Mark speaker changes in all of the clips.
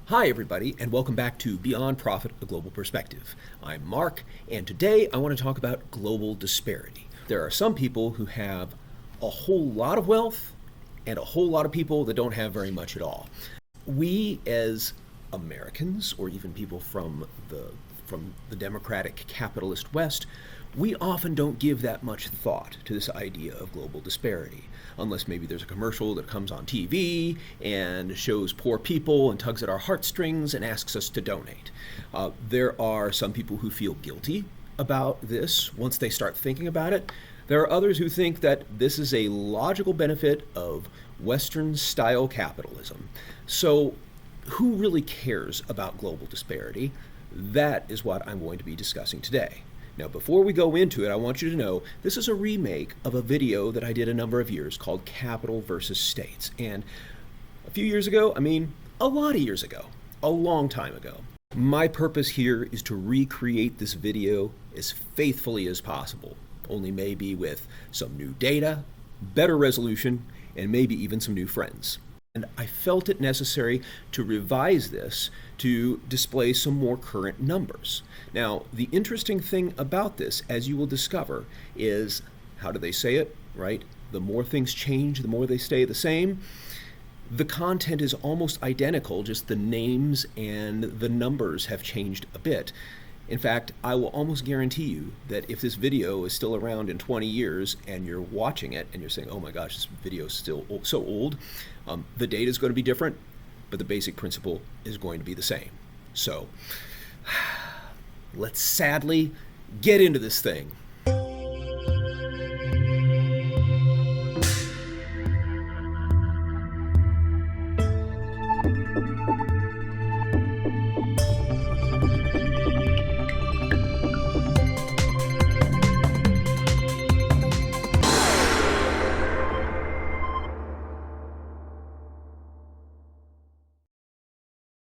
Speaker 1: Hi, everybody, and welcome back to Beyond Profit, a Global Perspective. I'm Mark, and today I want to talk about global disparity. There are some people who have a whole lot of wealth and a whole lot of people that don't have very much at all. We, as Americans, or even people from the democratic capitalist West, we often don't give that much thought to this idea of global disparity, unless maybe there's a commercial that comes on TV and shows poor people and tugs at our heartstrings and asks us to donate. There are some people who feel guilty about this once they start thinking about it. There are others who think that this is a logical benefit of Western-style capitalism. So who really cares about global disparity? That is what I'm going to be discussing today. Now, before we go into it, I want you to know this is a remake of a video that I did a number of years called Capital versus States. And a few years ago, a lot of years ago, a long time ago, my purpose here is to recreate this video as faithfully as possible, only maybe with some new data, better resolution, and maybe even some new friends. And I felt it necessary to revise this to display some more current numbers. Now, the interesting thing about this, as you will discover, is, how do they say it, right? The more things change, the more they stay the same. The content is almost identical, just the names and the numbers have changed a bit. In fact, I will almost guarantee you that if this video is still around in 20 years and you're watching it and you're saying, oh my gosh, this video is still so old, the data is going to be different, but the basic principle is going to be the same. So let's sadly get into this thing.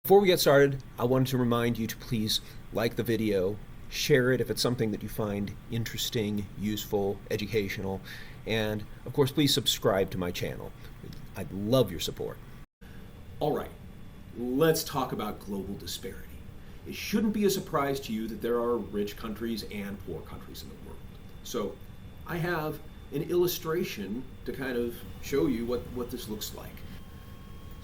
Speaker 1: Before we get started, I wanted to remind you to please like the video, share it if it's something that you find interesting, useful, educational, and of course, please subscribe to my channel. I'd love your support. All right, let's talk about global disparity. It shouldn't be a surprise to you that there are rich countries and poor countries in the world. So I have an illustration to kind of show you what this looks like.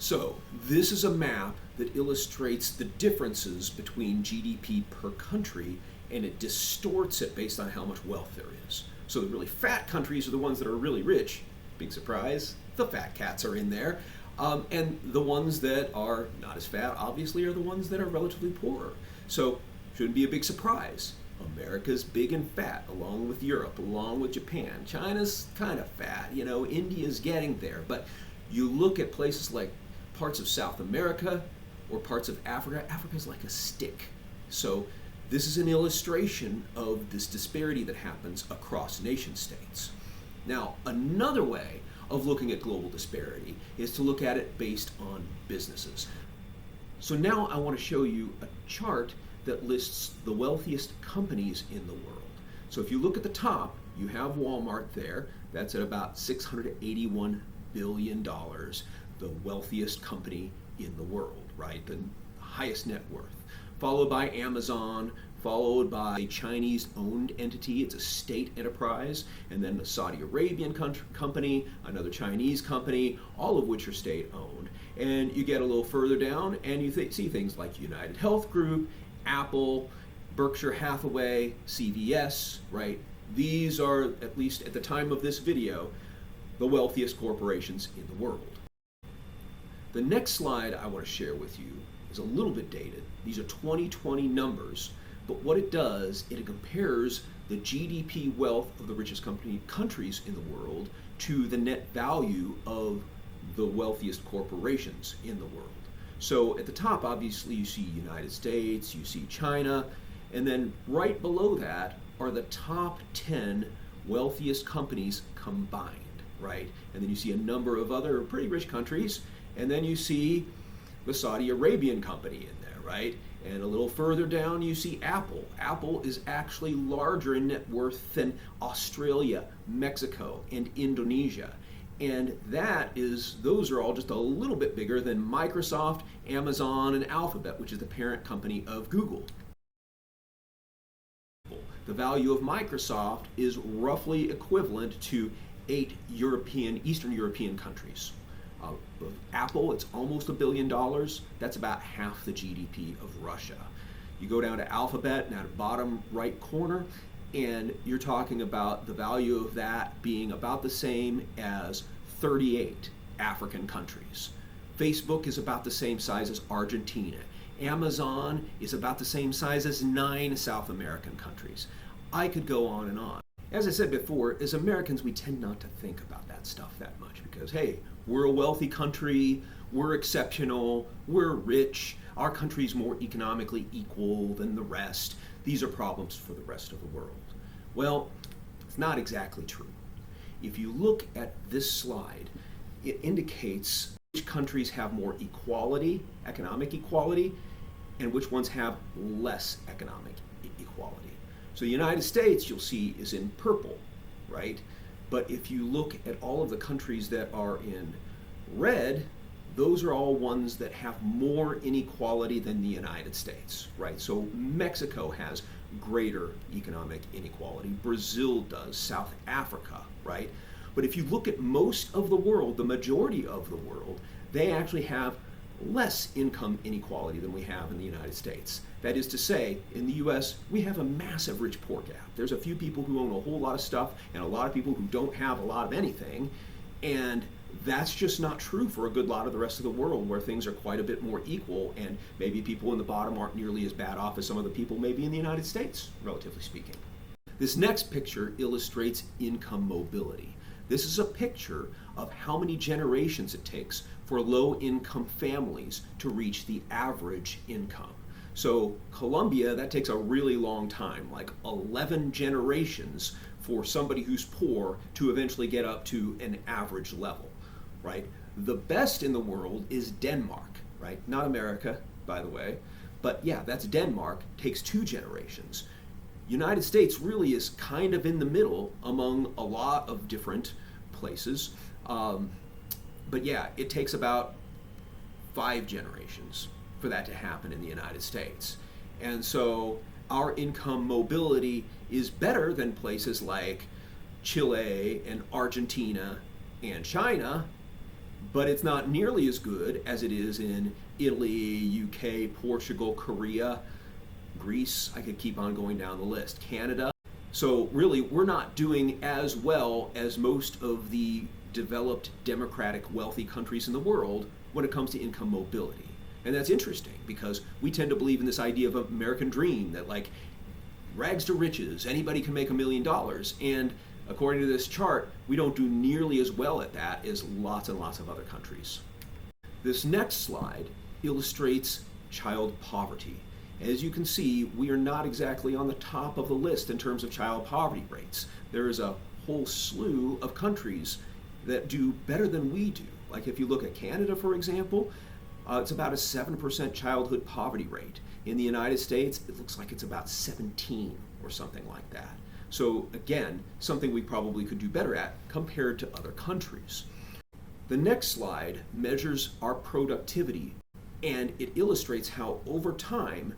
Speaker 1: So this is a map that illustrates the differences between GDP per country, and it distorts it based on how much wealth there is. So the really fat countries are the ones that are really rich. Big surprise, the fat cats are in there. And the ones that are not as fat, obviously, are the ones that are relatively poorer. So shouldn't be a big surprise. America's big and fat, along with Europe, along with Japan. China's kind of fat, India's getting there. But you look at places like parts of South America or parts of Africa, Africa's like a stick. So this is an illustration of this disparity that happens across nation states. Now, another way of looking at global disparity is to look at it based on businesses. So now I want to show you a chart that lists the wealthiest companies in the world. So if you look at the top, you have Walmart there. That's at about $681 billion. The wealthiest company in the world, right? The highest net worth. Followed by Amazon, followed by a Chinese-owned entity. It's a state enterprise. And then a Saudi Arabian company, another Chinese company, all of which are state-owned. And you get a little further down and you see things like United Health Group, Apple, Berkshire Hathaway, CVS, right? These are, at least at the time of this video, the wealthiest corporations in the world. The next slide I want to share with you is a little bit dated. These are 2020 numbers, but what it does, it compares the GDP wealth of the richest countries in the world to the net value of the wealthiest corporations in the world. So at the top, obviously, you see United States, you see China, and then right below that are the top 10 wealthiest companies combined, right? And then you see a number of other pretty rich countries, and then you see the Saudi Arabian company in there, right? And a little further down, you see Apple. Apple is actually larger in net worth than Australia, Mexico, and Indonesia. And those are all just a little bit bigger than Microsoft, Amazon, and Alphabet, which is the parent company of Google. The value of Microsoft is roughly equivalent to 8 Eastern European countries. Apple, it's almost $1 billion. That's about half the GDP of Russia. You go down to Alphabet, now to bottom right corner, and you're talking about the value of that being about the same as 38 African countries. Facebook is about the same size as Argentina. Amazon is about the same size as 9 South American countries. I could go on and on. As I said before, as Americans, we tend not to think about that stuff that much because, hey, we're a wealthy country, we're exceptional, we're rich, our country's more economically equal than the rest. These are problems for the rest of the world. Well, it's not exactly true. If you look at this slide, it indicates which countries have more equality, economic equality, and which ones have less economic equality. So the United States, you'll see, is in purple, right? But if you look at all of the countries that are in red, those are all ones that have more inequality than the United States, right? So Mexico has greater economic inequality. Brazil does, South Africa, right? But if you look at most of the world, the majority of the world, they actually have less income inequality than we have in the United States. That is to say, in the US, we have a massive rich-poor gap. There's a few people who own a whole lot of stuff and a lot of people who don't have a lot of anything, and that's just not true for a good lot of the rest of the world where things are quite a bit more equal and maybe people in the bottom aren't nearly as bad off as some of the people maybe in the United States, relatively speaking. This next picture illustrates income mobility. This is a picture of how many generations it takes for low-income families to reach the average income. So Colombia, that takes a really long time, like 11 generations for somebody who's poor to eventually get up to an average level, right? The best in the world is Denmark, right? Not America, by the way, but yeah, that's Denmark, takes 2 generations. United States really is kind of in the middle among a lot of different places. But yeah, it takes about 5 generations for that to happen in the United States. And so our income mobility is better than places like Chile and Argentina and China, but it's not nearly as good as it is in Italy, UK, Portugal, Korea, Greece. I could keep on going down the list. Canada. So really, we're not doing as well as most of the developed, democratic, wealthy countries in the world when it comes to income mobility. And that's interesting because we tend to believe in this idea of an American dream that like rags to riches, anybody can make $1 million. And according to this chart, we don't do nearly as well at that as lots and lots of other countries. This next slide illustrates child poverty. As you can see, we are not exactly on the top of the list in terms of child poverty rates. There is a whole slew of countries that do better than we do. Like if you look at Canada, for example, it's about a 7% childhood poverty rate. In the United States, it looks like it's about 17 or something like that. So again, something we probably could do better at compared to other countries. The next slide measures our productivity, and it illustrates how over time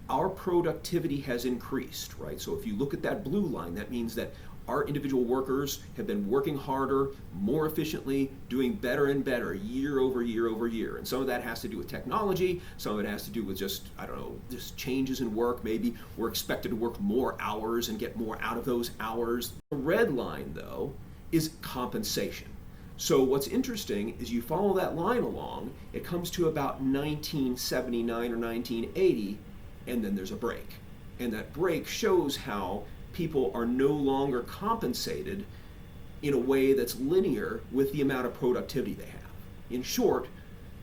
Speaker 1: our productivity has increased, right? So if you look at that blue line, that means that our individual workers have been working harder, more efficiently, doing better and better year over year over year. And some of that has to do with technology, some of it has to do with just, I don't know, just changes in work. Maybe we're expected to work more hours and get more out of those hours. The red line, though, is compensation. So what's interesting is you follow that line along, it comes to about 1979 or 1980, and then there's a break. And that break shows how people are no longer compensated in a way that's linear with the amount of productivity they have. In short,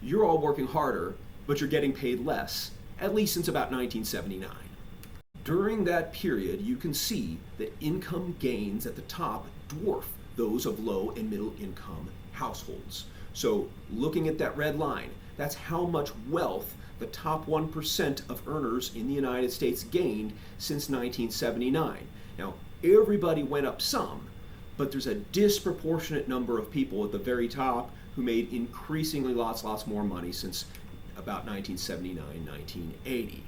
Speaker 1: you're all working harder, but you're getting paid less, at least since about 1979. During that period, you can see that income gains at the top dwarf those of low and middle income households. So looking at that red line, that's how much wealth the top 1% of earners in the United States gained since 1979. Now, everybody went up some, but there's a disproportionate number of people at the very top who made increasingly lots more money since about 1979, 1980.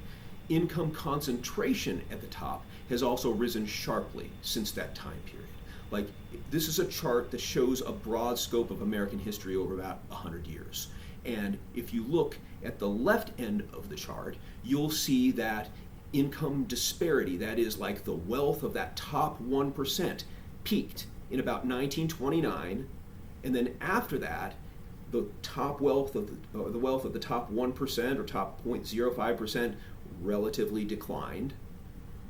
Speaker 1: Income concentration at the top has also risen sharply since that time period. Like, this is a chart that shows a broad scope of American history over about 100 years. And if you look at the left end of the chart, you'll see that income disparity, that is like the wealth of that top 1%, peaked in about 1929, and then after that, the wealth of the top 1% or top 0.05% relatively declined.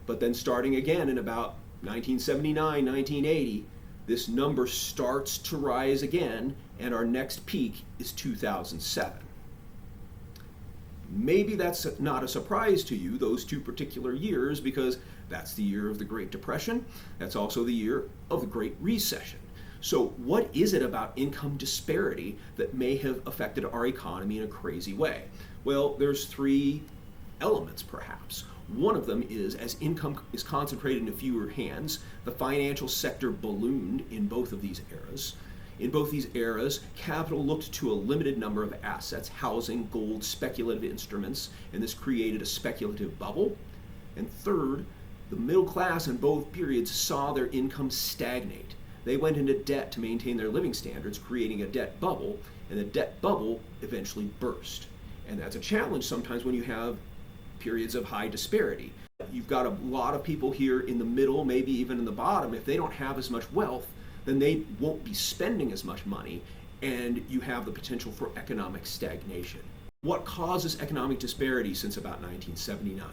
Speaker 1: But then starting again in about 1979, 1980, this number starts to rise again, and our next peak is 2007. Maybe that's not a surprise to you, those two particular years, because that's the year of the Great Depression. That's also the year of the Great Recession. So what is it about income disparity that may have affected our economy in a crazy way? Well, there's three elements, perhaps. One of them is, as income is concentrated in fewer hands, the financial sector ballooned in both of these eras. In both these eras, capital looked to a limited number of assets, housing, gold, speculative instruments, and this created a speculative bubble. And third, the middle class in both periods saw their income stagnate. They went into debt to maintain their living standards, creating a debt bubble, and the debt bubble eventually burst. And that's a challenge sometimes when you have periods of high disparity. You've got a lot of people here in the middle, maybe even in the bottom. If they don't have as much wealth, then they won't be spending as much money, and you have the potential for economic stagnation. What causes economic disparity since about 1979?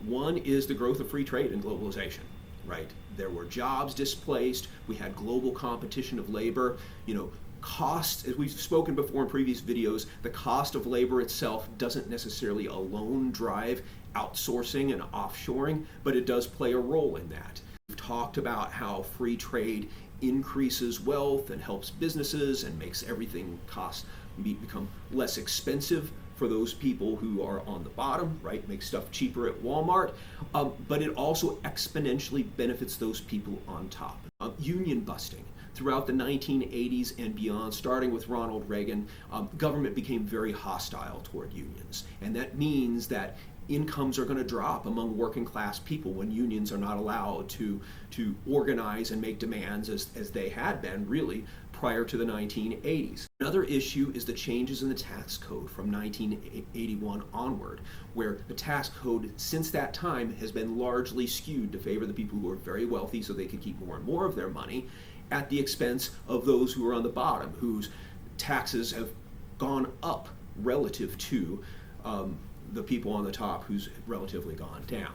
Speaker 1: One is the growth of free trade and globalization, right? There were jobs displaced, we had global competition of labor, cost, as we've spoken before in previous videos, the cost of labor itself doesn't necessarily alone drive outsourcing and offshoring, but it does play a role in that. We've talked about how free trade increases wealth and helps businesses and makes everything become less expensive for those people who are on the bottom, right? Makes stuff cheaper at Walmart, but it also exponentially benefits those people on top. Union busting. Throughout the 1980s and beyond, starting with Ronald Reagan, government became very hostile toward unions. And that means that incomes are going to drop among working class people when unions are not allowed to organize and make demands as they had been really prior to the 1980s. Another issue is the changes in the tax code from 1981 onward, where the tax code since that time has been largely skewed to favor the people who are very wealthy so they can keep more and more of their money at the expense of those who are on the bottom, whose taxes have gone up relative to the people on the top who's relatively gone down.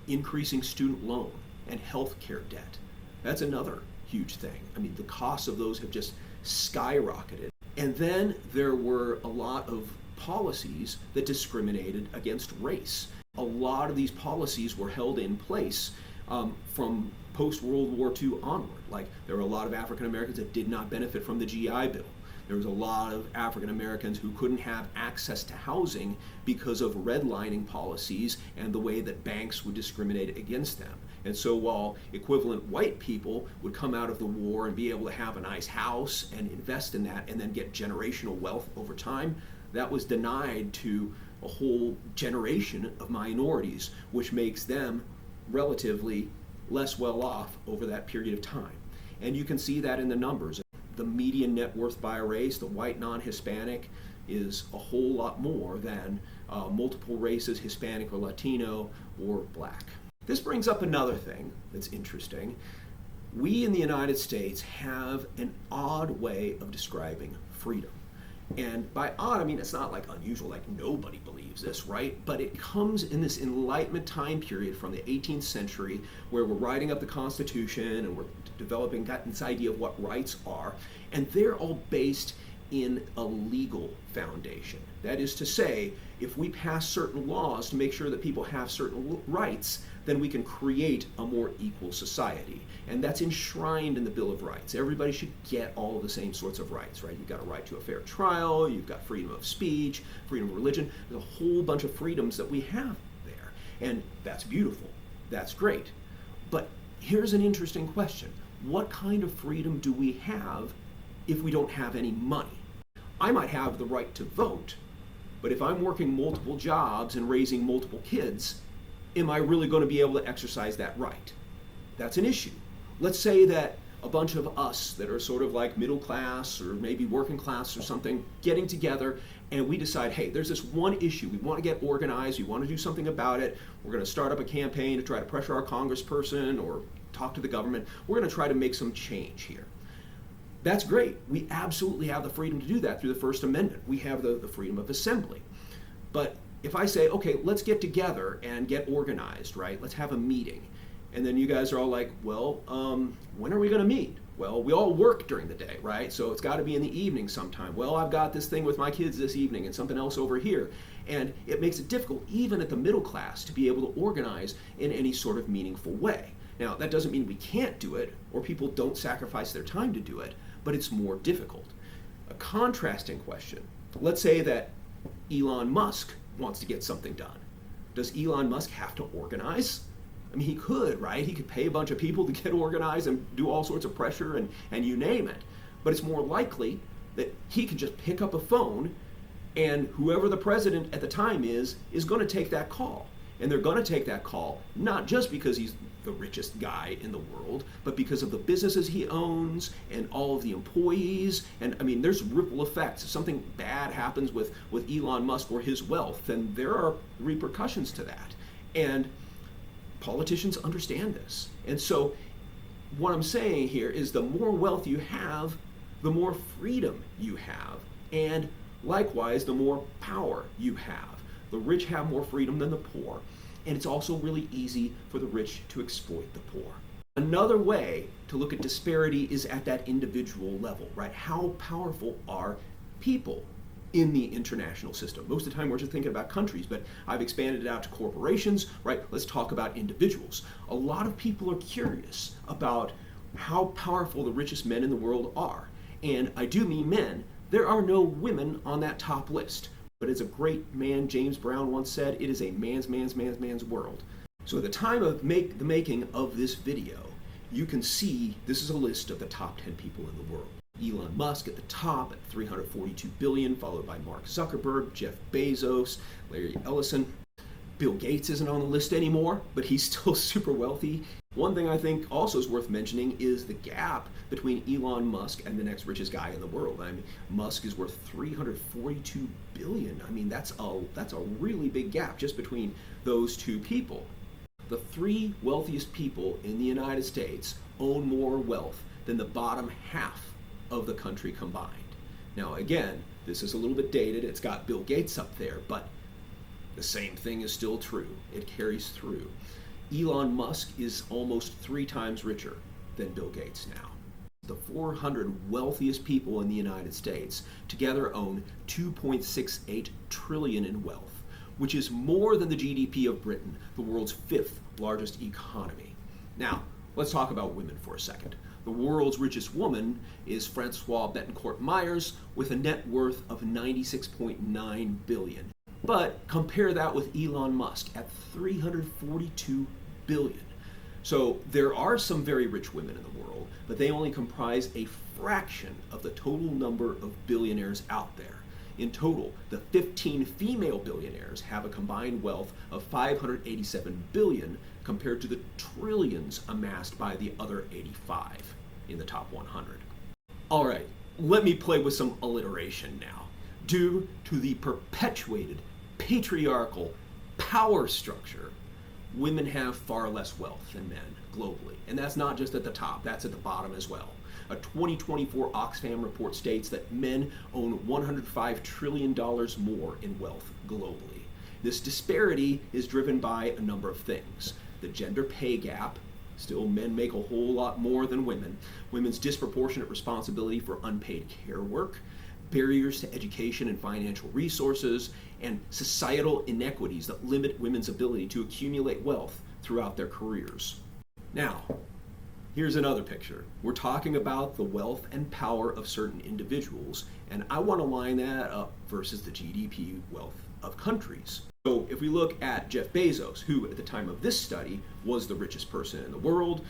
Speaker 1: Increasing student loan and healthcare debt. That's another huge thing. I mean, the costs of those have just skyrocketed. And then there were a lot of policies that discriminated against race. A lot of these policies were held in place from post-World War II onward. Like, there were a lot of African Americans that did not benefit from the GI Bill. There was a lot of African Americans who couldn't have access to housing because of redlining policies and the way that banks would discriminate against them. And so while equivalent white people would come out of the war and be able to have a nice house and invest in that and then get generational wealth over time, that was denied to a whole generation of minorities, which makes them relatively less well off over that period of time. And you can see that in the numbers. The median net worth by race, the white non-Hispanic, is a whole lot more than multiple races, Hispanic or Latino or black. This brings up another thing that's interesting. We in the United States have an odd way of describing freedom. And by odd, I mean it's not like unusual, like nobody believes this, right? But it comes in this Enlightenment time period from the 18th century where we're writing up the Constitution and we're developing this idea of what rights are, and they're all based in a legal foundation. That is to say, if we pass certain laws to make sure that people have certain rights, then we can create a more equal society. And that's enshrined in the Bill of Rights. Everybody should get all of the same sorts of rights, right? You've got a right to a fair trial, you've got freedom of speech, freedom of religion. There's a whole bunch of freedoms that we have there. And that's beautiful. That's great. But here's an interesting question. what kind of freedom do we have if we don't have any money? I might have the right to vote, but if I'm working multiple jobs and raising multiple kids, am I really going to be able to exercise that right? That's an issue. Let's say that a bunch of us that are sort of like middle class or maybe working class or something getting together, and we decide, hey, there's this one issue. We want to get organized. We want to do something about it. We're going to start up a campaign to try to pressure our congressperson or talk to the government. We're going to try to make some change here. That's great. We absolutely have the freedom to do that through the First Amendment. We have the freedom of assembly. But if I say, okay, let's get together and get organized, right? Let's have a meeting. And then you guys are all like, well, when are we going to meet? Well, we all work during the day, right? So it's got to be in the evening sometime. Well, I've got this thing with my kids this evening and something else over here. And it makes it difficult, even at the middle class, to be able to organize in any sort of meaningful way. Now, that doesn't mean we can't do it or people don't sacrifice their time to do it, but it's more difficult. A contrasting question. Let's say that Elon Musk wants to get something done. Does Elon Musk have to organize? I mean, he could, right? He could pay a bunch of people to get organized and do all sorts of pressure and you name it. But it's more likely that he can just pick up a phone and whoever the president at the time is going to take that call. And they're going to take that call not just because he's the richest guy in the world, but because of the businesses he owns and all of the employees. And I mean, there's ripple effects. If something bad happens with Elon Musk or his wealth, then there are repercussions to that. And politicians understand this. And so what I'm saying here is the more wealth you have, the more freedom you have. And likewise, the more power you have. The rich have more freedom than the poor. And it's also really easy for the rich to exploit the poor. Another way to look at disparity is at that individual level, right? How powerful are people in the international system? Most of the time we're just thinking about countries, but I've expanded it out to corporations, right? Let's talk about individuals. A lot of people are curious about how powerful the richest men in the world are. And I do mean men. There are no women on that top list. But as a great man, James Brown, once said, it is a man's world. So at the time of the making of this video, you can see this is a list of the top 10 people in the world. Elon Musk at the top at 342 billion, followed by Mark Zuckerberg, Jeff Bezos, Larry Ellison. Bill Gates isn't on the list anymore, but he's still super wealthy. One thing I think also is worth mentioning is the gap between Elon Musk and the next richest guy in the world. I mean, Musk is worth 342 billion. I mean, that's a really big gap just between those two people. The three wealthiest people in the United States own more wealth than the bottom half of the country combined. Now, again, this is a little bit dated. It's got Bill Gates up there, but the same thing is still true. It carries through. Elon Musk is almost 3 times richer than Bill Gates now. The 400 wealthiest people in the United States together own 2.68 trillion in wealth, which is more than the GDP of Britain, the world's 5th largest economy. Now, let's talk about women for a second. The world's richest woman is Francois Bettencourt Myers with a net worth of 96.9 billion. But compare that with Elon Musk at 342 billion. So there are some very rich women in the world, but they only comprise a fraction of the total number of billionaires out there. In total, the 15 female billionaires have a combined wealth of 587 billion compared to the trillions amassed by the other 85 in the top 100. All right, let me play with some alliteration now. Due to the perpetuated patriarchal power structure, women have far less wealth than men globally. And that's not just at the top, that's at the bottom as well. A 2024 Oxfam report states that men own $105 trillion more in wealth globally. This disparity is driven by a number of things. The gender pay gap, still men make a whole lot more than women, women's disproportionate responsibility for unpaid care work, barriers to education and financial resources, and societal inequities that limit women's ability to accumulate wealth throughout their careers. Now, here's another picture. We're talking about the wealth and power of certain individuals, and I want to line that up versus the GDP wealth of countries. So if we look at Jeff Bezos, who at the time of this study was the richest person in the world,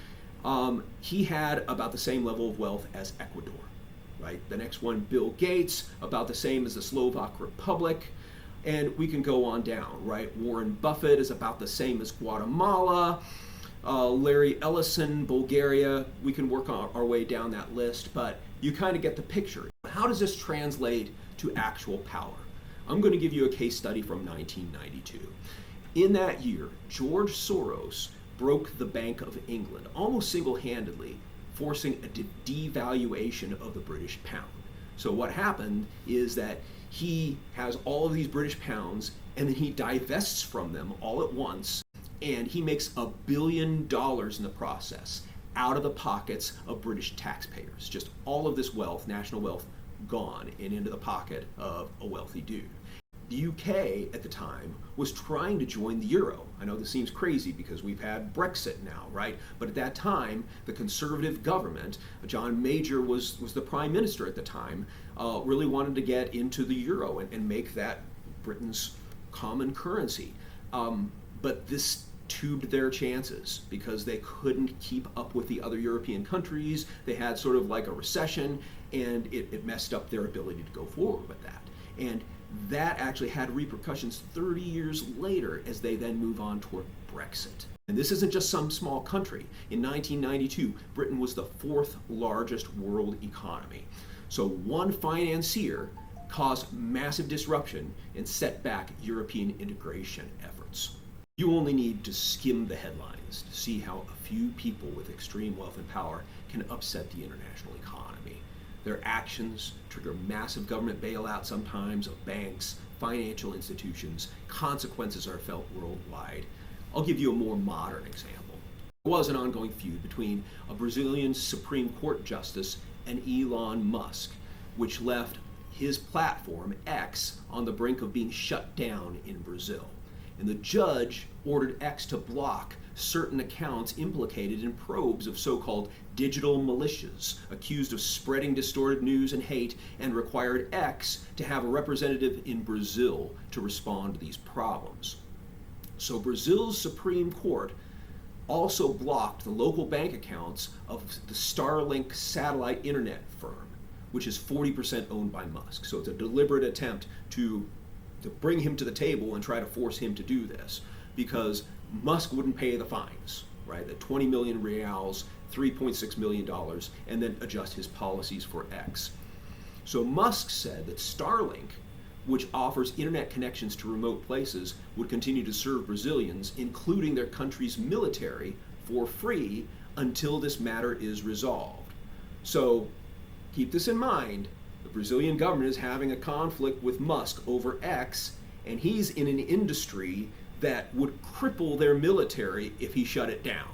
Speaker 1: He had about the same level of wealth as Ecuador, right? The next one, Bill Gates, about the same as the Slovak Republic. And we can go on down, right? Warren Buffett is about the same as Guatemala. Larry Ellison, Bulgaria. We can work our way down that list, but you kind of get the picture. How does this translate to actual power? I'm going to give you a case study from 1992. In that year, George Soros broke the Bank of England almost single-handedly, forcing a devaluation of the British pound. So what happened is that he has all of these British pounds and then he divests from them all at once, and he makes $1 billion in the process out of the pockets of British taxpayers. Just all of this wealth, national wealth, gone and into the pocket of a wealthy dude. The UK at the time was trying to join the euro. I know this seems crazy because we've had Brexit now, right? But at that time, the Conservative government, John Major was the prime minister at the time, really wanted to get into the euro and make that Britain's common currency. But this tubed their chances because they couldn't keep up with the other European countries. They had sort of like a recession, and it messed up their ability to go forward with that. And that actually had repercussions 30 years later as they then move on toward Brexit. And this isn't just some small country. In 1992, Britain was the 4th largest world economy. So one financier caused massive disruption and set back European integration efforts. You only need to skim the headlines to see how a few people with extreme wealth and power can upset the international economy. Their actions trigger massive government bailout sometimes of banks, financial institutions. Consequences are felt worldwide. I'll give you a more modern example. There was an ongoing feud between a Brazilian Supreme Court justice and Elon Musk, which left his platform, X, on the brink of being shut down in Brazil. And the judge ordered X to block certain accounts implicated in probes of so-called digital militias accused of spreading distorted news and hate, and required X to have a representative in Brazil to respond to these problems. So Brazil's Supreme Court also blocked the local bank accounts of the Starlink satellite internet firm, which is 40% owned by Musk. So it's a deliberate attempt to bring him to the table and try to force him to do this, because Musk wouldn't pay the fines, right? The 20 million reals, $3.6 million, and then adjust his policies for X. So Musk said that Starlink, which offers internet connections to remote places, would continue to serve Brazilians, including their country's military, for free until this matter is resolved. So keep this in mind. The Brazilian government is having a conflict with Musk over X, and he's in an industry that would cripple their military if he shut it down.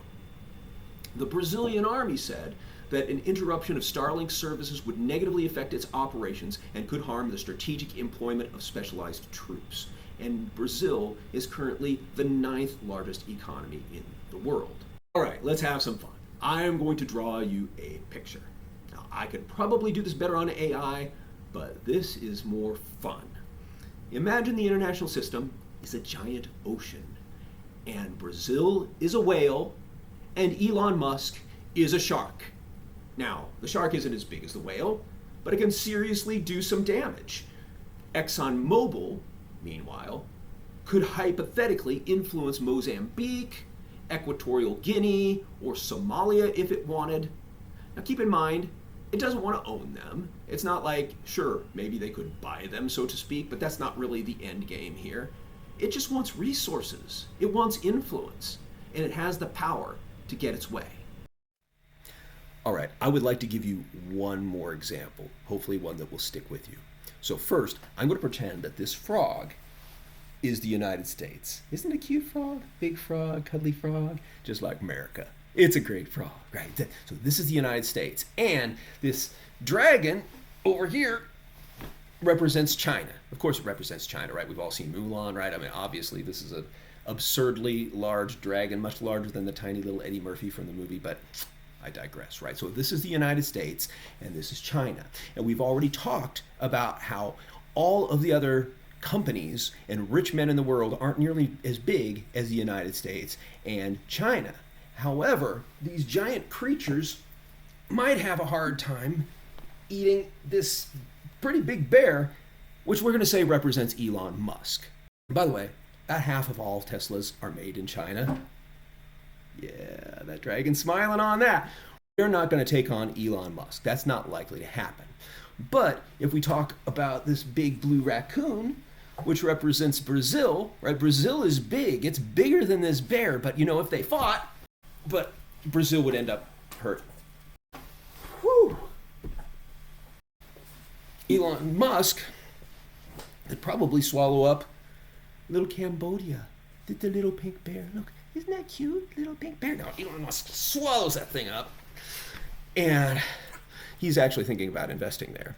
Speaker 1: The Brazilian army said that an interruption of Starlink services would negatively affect its operations and could harm the strategic employment of specialized troops. And Brazil is currently the 9th largest economy in the world. All right, let's have some fun. I am going to draw you a picture. Now, I could probably do this better on AI, but this is more fun. Imagine the international system is a giant ocean, and Brazil is a whale, and Elon Musk is a shark. Now, the shark isn't as big as the whale, but it can seriously do some damage. ExxonMobil, meanwhile, could hypothetically influence Mozambique, Equatorial Guinea, or Somalia if it wanted. Now keep in mind, it doesn't want to own them. It's not like, sure, maybe they could buy them, so to speak, but that's not really the end game here. It just wants resources. It wants influence, and it has the power to get its way. All right, I would like to give you one more example, hopefully one that will stick with you. So first, I'm going to pretend that this frog is the United States. Isn't it a cute frog? Big frog, cuddly frog, just like America. It's a great frog, right? So this is the United States, and this dragon over here represents China. Of course it represents China, right? We've all seen Mulan, right? I mean, obviously this is an absurdly large dragon, much larger than the tiny little Eddie Murphy from the movie, but I digress, right? So this is the United States, and this is China. And we've already talked about how all of the other companies and rich men in the world aren't nearly as big as the United States and China. However, these giant creatures might have a hard time eating this pretty big bear, which we're going to say represents Elon Musk. By the way, about half of all Teslas are made in China. Yeah, that dragon's smiling on that. We're not going to take on Elon Musk. That's not likely to happen. But if we talk about this big blue raccoon, which represents Brazil, right? Brazil is big. It's bigger than this bear. But, you know, if they fought, but Brazil would end up hurt. Whew. Elon Musk would probably swallow up little Cambodia. The little pink bear. Look, isn't that cute? Little pink bear. No, Elon Musk swallows that thing up. And he's actually thinking about investing there.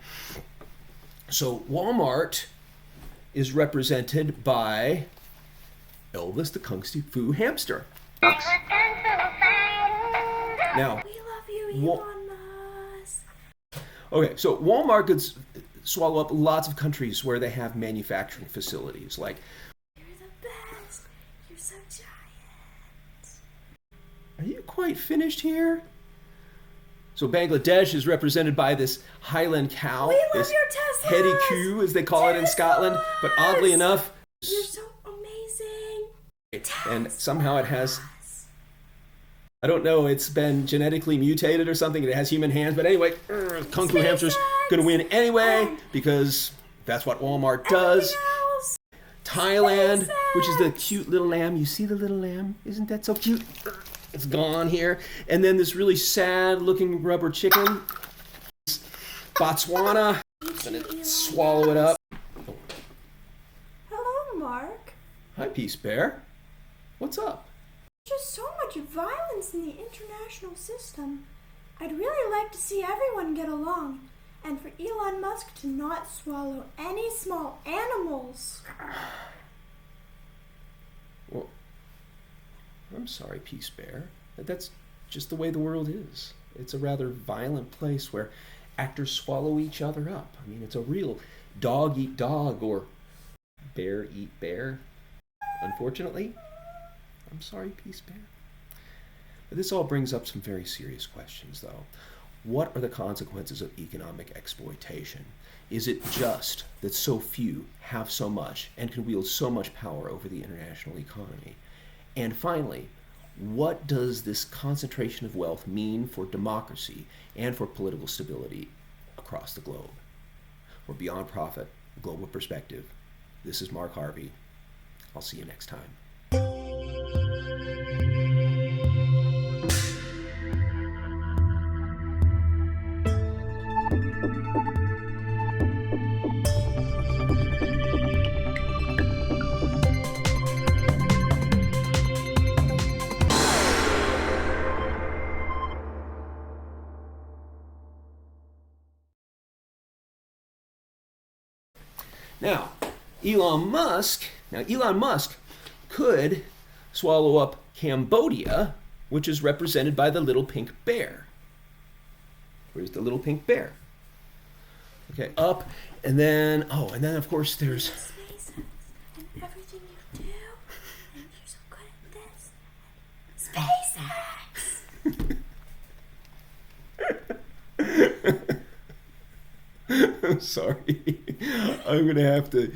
Speaker 1: So Walmart is represented by Elvis the Kung Fu hamster. Now,
Speaker 2: we love you, Elon Musk.
Speaker 1: Okay, so Walmart could swallow up lots of countries where they have manufacturing facilities. Like,
Speaker 2: you're the best. You're so giant.
Speaker 1: are you quite finished here? So Bangladesh is represented by this Highland cow.
Speaker 2: We love
Speaker 1: this
Speaker 2: your Teslas.
Speaker 1: heady Q, as they call it in Scotland. But oddly enough,
Speaker 2: you're so amazing.
Speaker 1: and somehow it has, I don't know, it's been genetically mutated or something, and it has human hands. But anyway, Kung Fu hamster's going to win anyway, because that's what Walmart does. Thailand, which is the cute little lamb. You see the little lamb? Isn't that so cute? It's gone here. And then this really sad looking rubber chicken. Botswana. Gonna swallow it up.
Speaker 2: Hello, Mark.
Speaker 1: Hi, Peace Bear. What's up?
Speaker 2: There's just so much violence in the international system. I'd really like to see everyone get along, and for Elon Musk to not swallow any small animals.
Speaker 1: Well, I'm sorry, Peace Bear. That's just the way the world is. It's a rather violent place where actors swallow each other up. I mean, it's a real dog eat dog or bear eat bear. Unfortunately, I'm sorry, Peace Bear. But this all brings up some very serious questions, though. What are the consequences of economic exploitation? Is it just that so few have so much and can wield so much power over the international economy? And finally, what does this concentration of wealth mean for democracy and for political stability across the globe? We're Beyond Profit, Global Perspective. This is Mark Harvey. I'll see you next time. Now, Elon Musk could swallow up Cambodia, which is represented by the little pink bear. Where's the little pink bear? Okay, up, and then, of course there's
Speaker 2: SpaceX and everything you do, and you're so good at this. SpaceX!
Speaker 1: I'm sorry. I'm going to have to